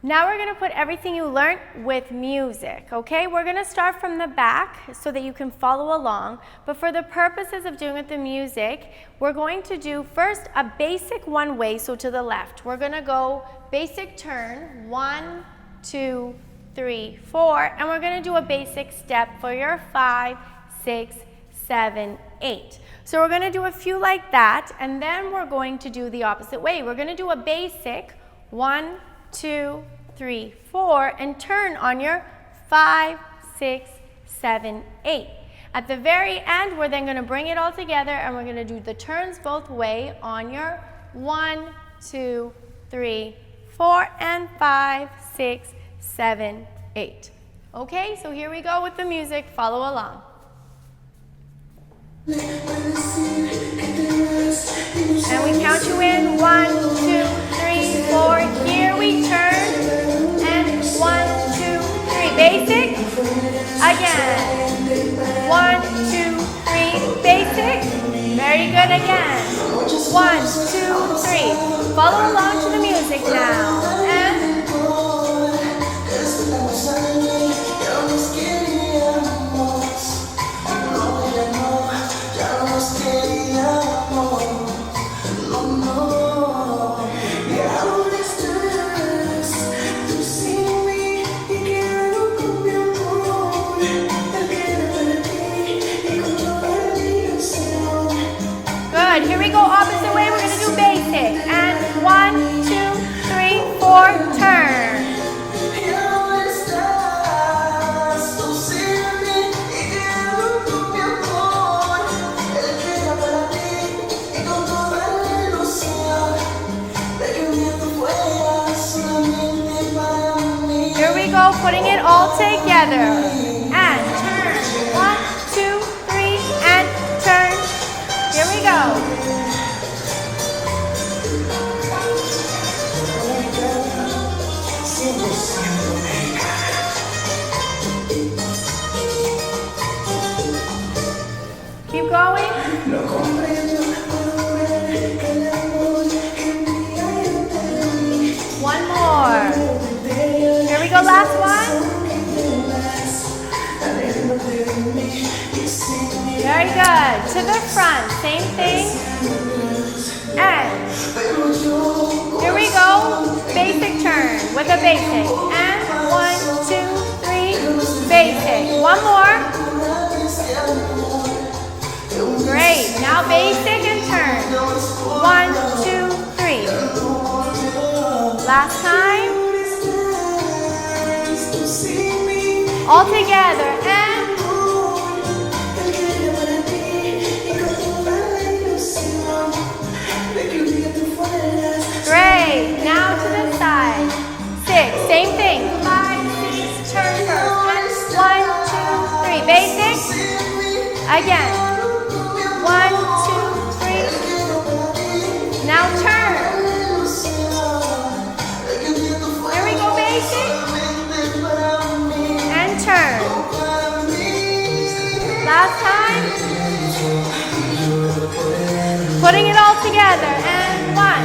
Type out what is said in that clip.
Now we're going to put everything you learned with music, okay? We're going to start from the back so that you can follow along. But for the purposes of doing with the music, we're going to do first a basic one way, so to the left. We're going to go basic turn, 1, 2, 3, 4, and we're going to do a basic step for your 5, 6, 7, 8. So we're going to do a few like that, and then we're going to do the opposite way. We're going to do a basic 1, 2, 3, 4, and turn on your 5, 6, 7, 8. At the very end, we're then going to bring it all together, and we're going to do the turns both way on your 1, 2, 3, 4, and 5, 6, 7, 8. Okay, so here we go with the music. Follow along. And we count you in. 1, 2, 3, 4. Here we turn. And 1, 2, 3. Basic. Again. 1, 2, 3. Basic. Very good again. 1, 2, 3. Follow along to the music now. And here we go, opposite way, we're going to do basic. And 1, 2, 3, 4, turn. Here we go, putting it all together. And turn. 1, 2, 3, and turn. Here we go. Keep going. One more. Here we go, last one. Very good. To the front, same thing. And here we go. Basic turn with a basic. And 1, 2, 3, basic. One more. Great. Now basic and turn. 1, 2, 3. Last time. All together. And great. Now to the side. 6. Same thing. 5, 6. Turn first. And 1, 2, 3. Basic. Again. 1, 2, 3. Now turn. Here we go, basic. And turn. Last time. Putting it all together. And 1.